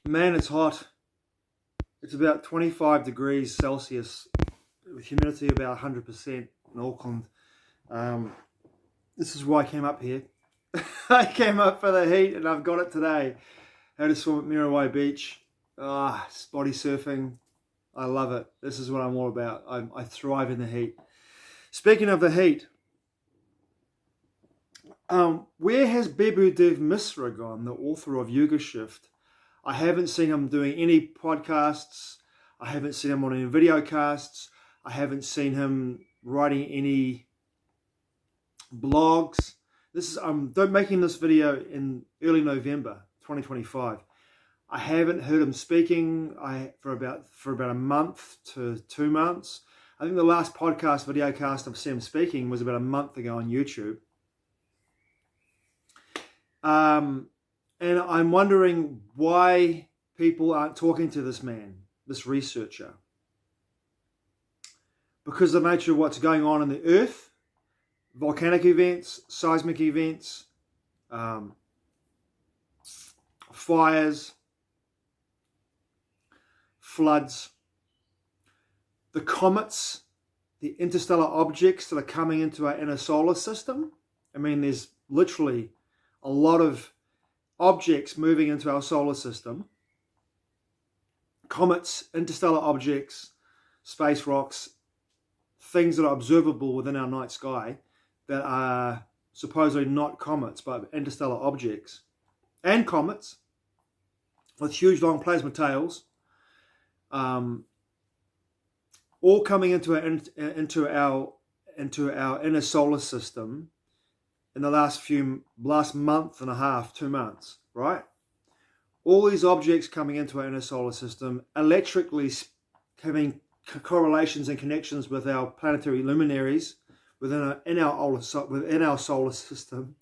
Man, it's hot. It's about 25 degrees Celsius with humidity about 100% in Auckland. This is why I came up here. I came up for the heat and I've got it today. Had a swim at Mirawai Beach. Body surfing. I love it. This is what I'm all about. I thrive in the heat. Speaking of the heat, where has Bibhu Dev Misra gone, the author of Yuga Shift? I haven't seen him doing any podcasts. I haven't seen him on any videocasts. I haven't seen him writing any blogs. I'm making this video in early November 2025. I haven't heard him speaking for about a month to 2 months. I think the last videocast I've seen him speaking was about a month ago on YouTube. And I'm wondering why people aren't talking to this man, this researcher. Because of the nature of what's going on in the earth, volcanic events, seismic events, fires, floods, the comets, the interstellar objects that are coming into our inner solar system. I mean, there's literally a lot of objects moving into our solar system. Comets, interstellar objects, space rocks, things that are observable within our night sky that are supposedly not comets but interstellar objects, and comets with huge long plasma tails, all coming into our inner solar system in the last month and a half, 2 months, right? All these objects coming into our inner solar system, electrically having correlations and connections with our planetary luminaries within our solar system,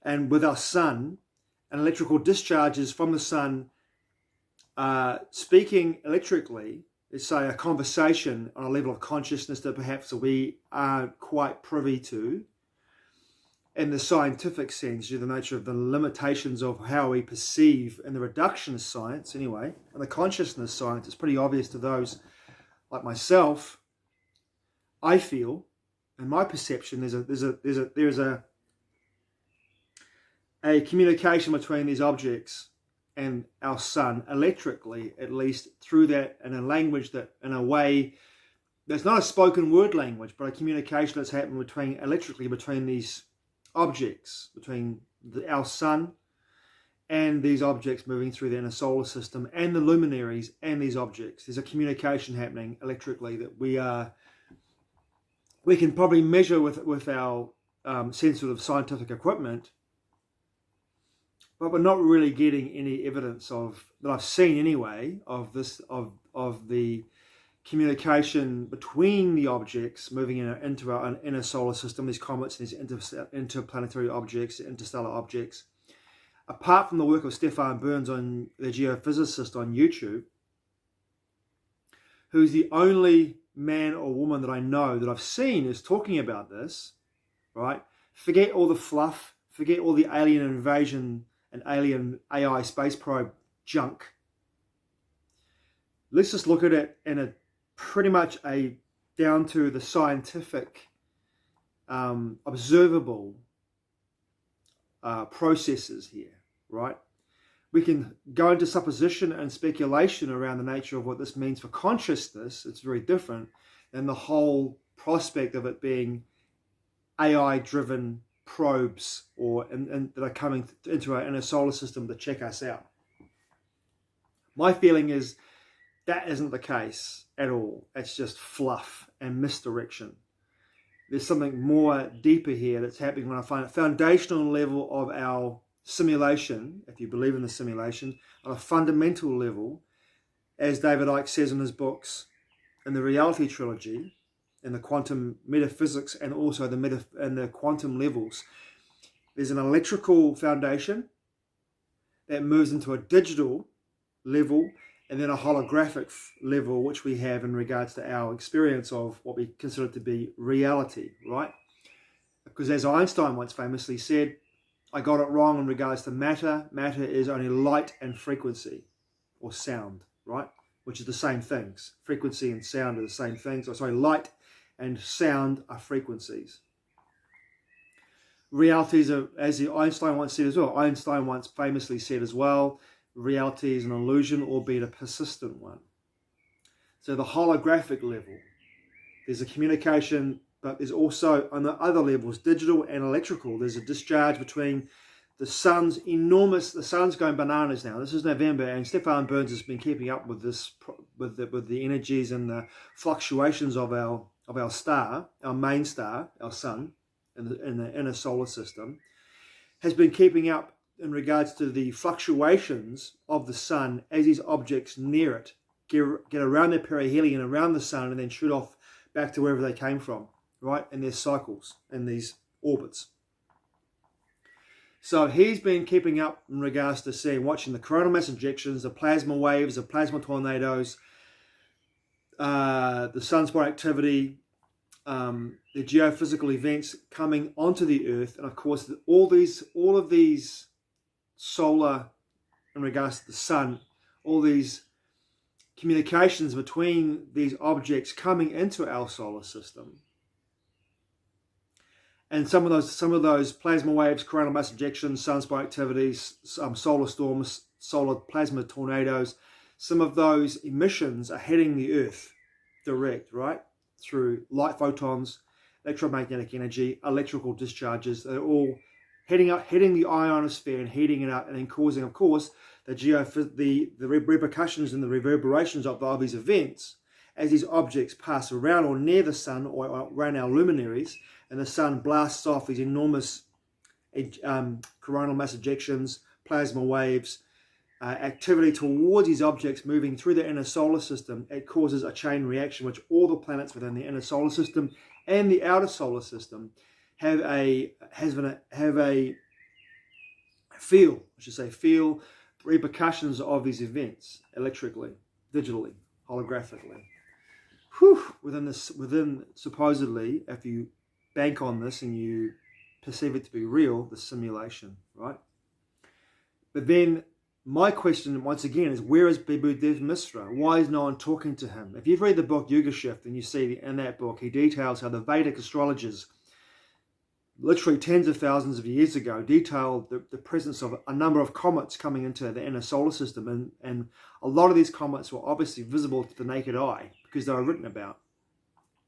and with our sun, and electrical discharges from the sun, speaking electrically. Let's say a conversation on a level of consciousness that perhaps we aren't quite privy to. In the scientific sense, due to the nature of the limitations of how we perceive in the reductionist science anyway, and the consciousness science, it's pretty obvious to those like myself. I feel, in my perception, there's a communication between these objects and our sun, electrically, at least, through that, in a language that, in a way, there's not a spoken word language, but a communication that's happening electrically between these objects, between our sun and these objects moving through the inner solar system, and the luminaries and these objects. There's a communication happening electrically that we can probably measure with our sensitive scientific equipment, but we're not really getting any evidence of, that I've seen anyway, of the communication between the objects moving into our inner solar system, these comets, these interplanetary objects, interstellar objects. Apart from the work of Stefan Burns, on the geophysicist on YouTube, who's the only man or woman that I know that I've seen is talking about this, right? Forget all the fluff, forget all the alien invasion and alien AI space probe junk. Let's just look at it in a pretty much down to the scientific, observable processes here, right? We can go into supposition and speculation around the nature of what this means for consciousness. It's very different than the whole prospect of it being AI-driven probes that are coming into our inner solar system to check us out. My feeling is that isn't the case at all. It's just fluff and misdirection. There's something more deeper here that's happening on a foundational level of our simulation, if you believe in the simulation, on a fundamental level, as David Icke says in his books, in the Reality Trilogy, in the quantum metaphysics, and also the quantum levels. There's an electrical foundation that moves into a digital level, and then a holographic level, which we have in regards to our experience of what we consider to be reality, right? Because as Einstein once famously said, I got it wrong in regards to matter. Matter is only light and frequency. or sound, right? Which are the same things. Frequency and sound are the same things. Or sorry, light and sound are frequencies. Realities are, as Einstein once said as well, Einstein once famously said as well, reality is an illusion, albeit a persistent one. So the holographic level, there's a communication, but there's also on the other levels, digital and electrical, there's a discharge between the sun's going bananas now. This is November, and Stefan Burns has been keeping up with this, with the energies and the fluctuations of our star, our main star, our sun, in the inner solar system, has been keeping up in regards to the fluctuations of the sun as these objects near it get around their perihelion, around the sun, and then shoot off back to wherever they came from, right? In their cycles, in these orbits. So he's been keeping up in regards to watching the coronal mass ejections, the plasma waves, the plasma tornadoes, the sunspot activity, the geophysical events coming onto the Earth, and of course all of these solar, in regards to the sun, all these communications between these objects coming into our solar system. And some of those plasma waves, coronal mass ejections, sunspot activities, solar storms, solar plasma tornadoes, some of those emissions are hitting the Earth direct, right? Through light photons, electromagnetic energy, electrical discharges. They're all hitting the ionosphere and heating it up, and then causing, of course, the repercussions and the reverberations of these events as these objects pass around or near the sun or around our luminaries, and the sun blasts off these enormous coronal mass ejections, plasma waves, activity towards these objects moving through the inner solar system. It causes a chain reaction, which all the planets within the inner solar system and the outer solar system feel repercussions of these events electrically, digitally, holographically. Within supposedly, if you bank on this and you perceive it to be real, the simulation, right? But then my question once again is, where is Bibhu Dev Misra? Why is no one talking to him? If you've read the book Yuga Shift, and you see in that book he details how the Vedic astrologers, literally tens of thousands of years ago, detailed the presence of a number of comets coming into the inner solar system, and a lot of these comets were obviously visible to the naked eye because they were written about,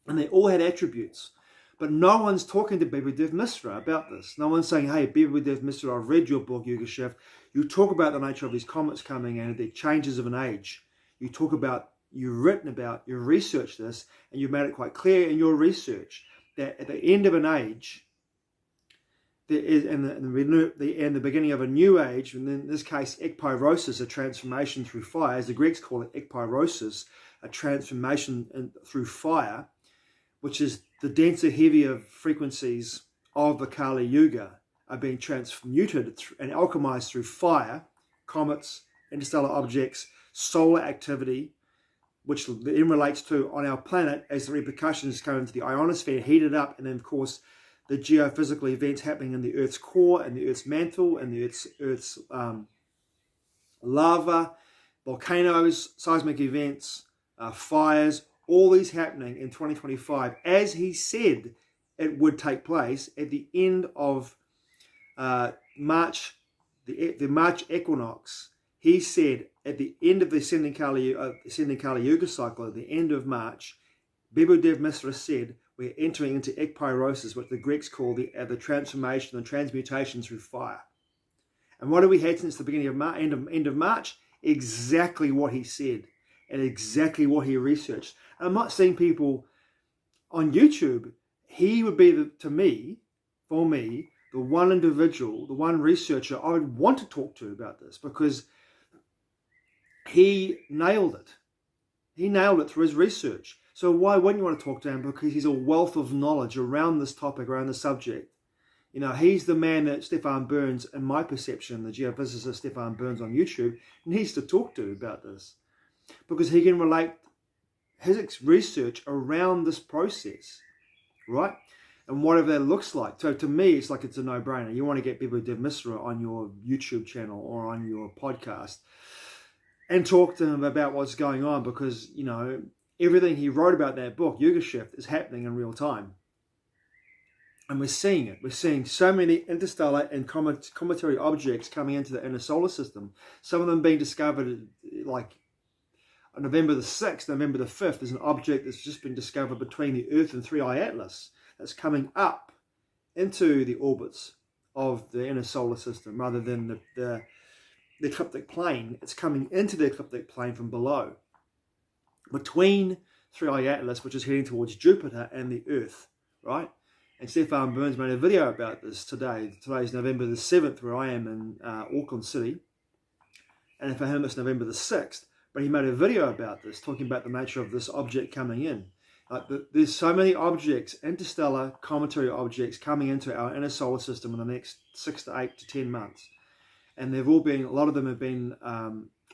and they all had attributes. But no one's talking to Bibhu Dev Misra about this. No one's saying, hey, Bibhu Dev Misra, I've read your book, Yuga Shift. You talk about the nature of these comets coming and the changes of an age. You've written about, you've researched this, and you've made it quite clear in your research that at the end of an age, there is, and the beginning of a new age, and in this case, ekpyrosis, a transformation through fire, as the Greeks call it, ekpyrosis, a transformation through fire, which is the denser, heavier frequencies of the Kali Yuga are being transmuted and alchemized through fire, comets, interstellar objects, solar activity, which then relates to on our planet as the repercussions come into the ionosphere, heated up, and then of course the geophysical events happening in the Earth's core and the Earth's mantle and the Earth's lava, volcanoes, seismic events, fires, all these happening in 2025, as he said it would take place at the end of March, the March Equinox. He said at the end of the ascending Kali Yuga cycle, at the end of March, Bibhu Dev Misra said, we're entering into ekpyrosis, what the Greeks call the transformation and transmutation through fire. And what have we had since the beginning of end of March? Exactly what he said and exactly what he researched. And I'm not seeing people on YouTube. He would be, for me, the one individual, the one researcher I would want to talk to about this, because he nailed it. He nailed it through his research. So why wouldn't you want to talk to him? Because he's a wealth of knowledge around this topic, around the subject. You know, he's the man that Stefan Burns, in my perception, the geophysicist Stefan Burns on YouTube, needs to talk to about this. Because he can relate his research around this process, right? And whatever that looks like. So to me, it's like it's a no-brainer. You want to get Bibhu Dev Misra on your YouTube channel or on your podcast. and talk to him about what's going on, because, you know, everything he wrote about that book, Yuga Shift, is happening in real time. And we're seeing it. We're seeing so many interstellar and cometary objects coming into the inner solar system. Some of them being discovered, like on November the 6th, November the 5th, there's an object that's just been discovered between the Earth and 3i Atlas that's coming up into the orbits of the inner solar system rather than the ecliptic plane. It's coming into the ecliptic plane from below, between 3i Atlas, which is heading towards Jupiter, and the Earth, right? And Stefan Burns made a video about this today. Today's November the 7th, where I am in Auckland City. And for him, it's November the 6th. But he made a video about this, talking about the nature of this object coming in. There's so many objects, interstellar cometary objects, coming into our inner solar system in the next 6 to 8 to 10 months. And they've all been, a lot of them have been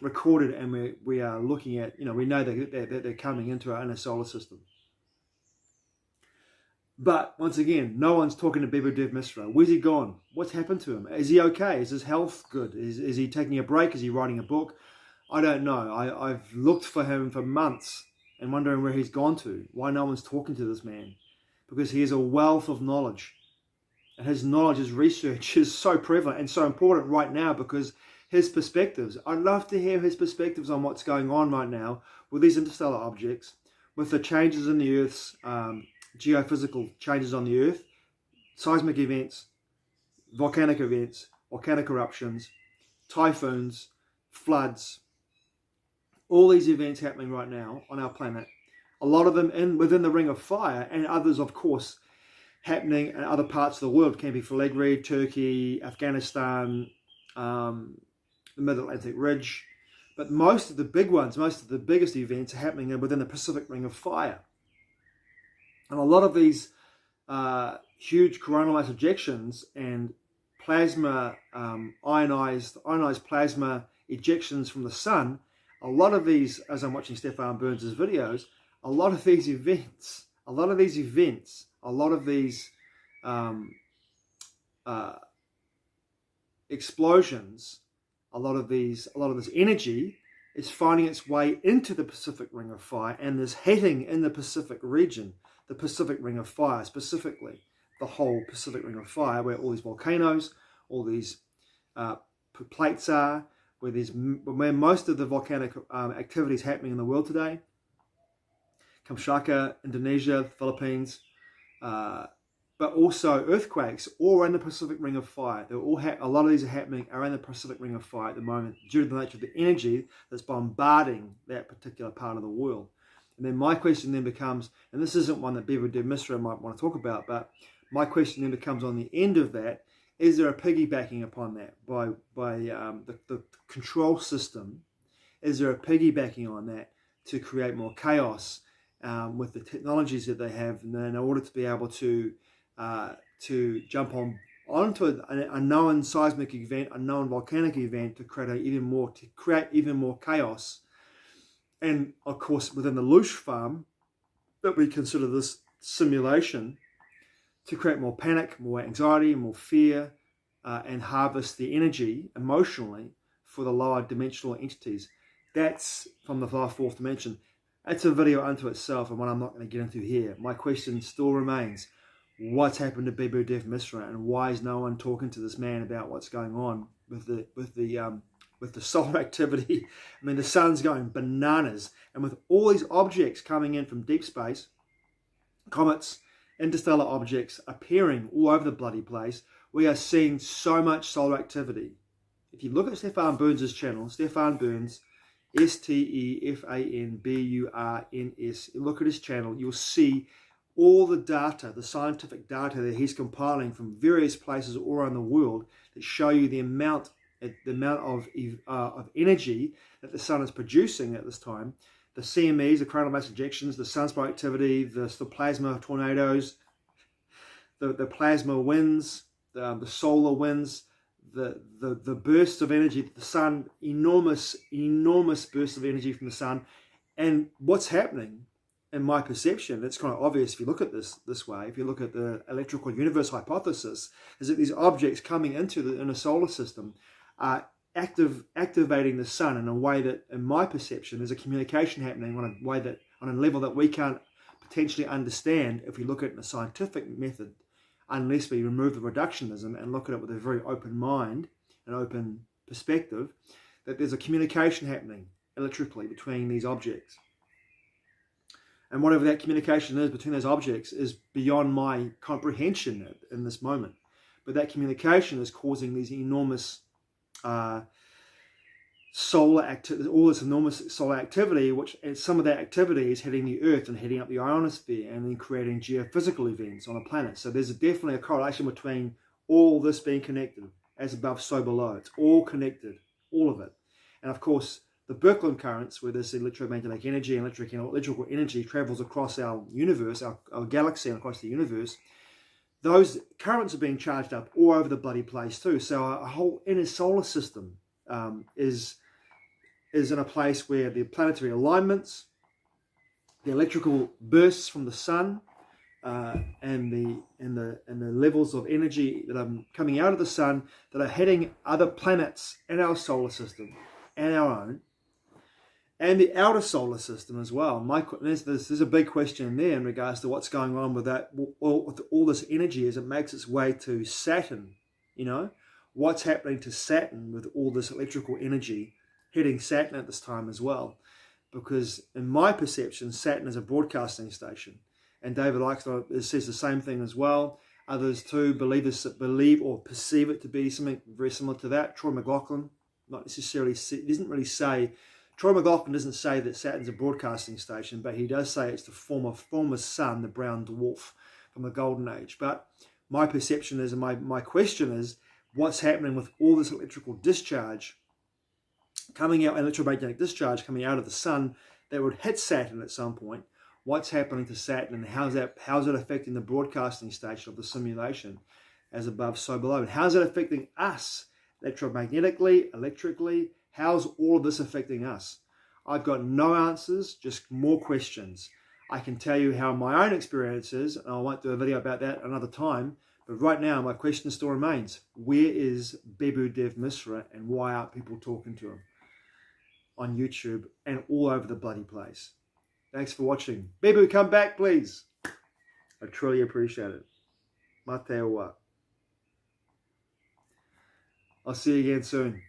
recorded, and we are looking at, you know, we know that they're coming into our inner solar system. But once again, no one's talking to Bibhu Dev Misra. Where's he gone? What's happened to him? Is he okay? Is his health good? Is he taking a break? Is he writing a book? I don't know. I've looked for him for months and wondering where he's gone to. Why no one's talking to this man? Because he has a wealth of knowledge. And his knowledge, his research is so prevalent and so important right now, because his perspectives, I'd love to hear his perspectives on what's going on right now with these interstellar objects, with the changes in the Earth's geophysical changes on the Earth, seismic events, volcanic eruptions, typhoons, floods, all these events happening right now on our planet. A lot of them within the Ring of Fire, and others, of course, happening in other parts of the world. Can be Philadelphia, Turkey, Afghanistan, the Mid-Atlantic Ridge. But most of the big ones, most of the biggest events are happening within the Pacific Ring of Fire. And a lot of these huge coronal mass ejections and plasma, ionized plasma ejections from the sun, a lot of these, as I'm watching Stefan Burns' videos, a lot of these explosions, a lot of this energy is finding its way into the Pacific Ring of Fire, and is hitting in the Pacific region, the Pacific Ring of Fire specifically, the whole Pacific Ring of Fire, where all these volcanoes, all these plates are, where most of the volcanic activity is happening in the world today. Kamchatka, Indonesia, the Philippines, but also earthquakes, all in the Pacific Ring of Fire. They're all a lot of these are in the Pacific Ring of Fire at the moment, due to the nature of the energy that's bombarding that particular part of the world. And then my question then becomes, and this isn't one that Bibhu Dev Misra might want to talk about, but my question then becomes, on the end of that, is there a piggybacking upon that by the control system? Is there a piggybacking on that to create more chaos with the technologies that they have, in order to be able to jump onto a known seismic event, a known volcanic event, to create even more chaos? And of course, within the Loosh farm, that we consider this simulation, to create more panic, more anxiety, more fear, and harvest the energy emotionally for the lower dimensional entities. That's from the fourth dimension. That's a video unto itself, and one I'm not going to get into here. My question still remains: what's happened to Bibhu Dev Misra, and why is no one talking to this man about what's going on with the solar activity? I mean, the sun's going bananas, and with all these objects coming in from deep space, comets, interstellar objects appearing all over the bloody place, we are seeing so much solar activity. If you look at Stefan Burns' channel, Stefan Burns, STEFANBURNS, look at his channel, you'll see all the data, the scientific data that he's compiling from various places all around the world, that show you the amount of energy that the sun is producing at this time. The CMEs, the coronal mass ejections, the sunspot activity, the plasma tornadoes, the plasma winds, the solar winds, the bursts of energy, the sun, enormous bursts of energy from the sun. And what's happening, in my perception, it's kind of obvious if you look at this way, if you look at the electrical universe hypothesis, is that these objects coming into the inner solar system are activating the sun in a way that, in my perception, there's a communication happening on a level that we can't potentially understand if we look at it in a scientific method, unless we remove the reductionism and look at it with a very open mind, an open perspective, that there's a communication happening electrically between these objects. And whatever that communication is between those objects is beyond my comprehension in this moment. But that communication is causing these enormous solar activity, all this enormous solar activity, and some of that activity is hitting the Earth and hitting up the ionosphere and then creating geophysical events on a planet. So there's definitely a correlation between all this being connected, as above, so below. It's all connected, all of it. And of course, the Birkeland currents, where this electromagnetic energy and electrical energy travels across our universe, our galaxy and across the universe, those currents are being charged up all over the bloody place too. So our whole inner solar system is in a place where the planetary alignments, the electrical bursts from the sun, and the levels of energy that are coming out of the sun that are hitting other planets in our solar system and our own, and the outer solar system as well. There's a big question there in regards to what's going on with that. With all this energy as it makes its way to Saturn, what's happening to Saturn with all this electrical energy hitting Saturn at this time as well. Because in my perception, Saturn is a broadcasting station. And David Eichler says the same thing as well. Others too believe or perceive it to be something very similar to that. Troy McLaughlin, Troy McLaughlin doesn't say that Saturn's a broadcasting station, but he does say it's the former sun, the brown dwarf from the golden age. But my perception is, and my question is, what's happening with all this electrical discharge coming out, electromagnetic discharge coming out of the sun that would hit Saturn at some point? What's happening to Saturn, and how's it affecting the broadcasting station of the simulation, as above, so below? And how's it affecting us electromagnetically, electrically? How's all of this affecting us? I've got no answers, just more questions. I can tell you how my own experience is, and I won't do a video about that another time, but right now my question still remains. Where is Bibhu Dev Misra, and why aren't people talking to him on YouTube and all over the bloody place? Thanks for watching. Bibhu, come back, please. I truly appreciate it. Mate wa. I'll see you again soon.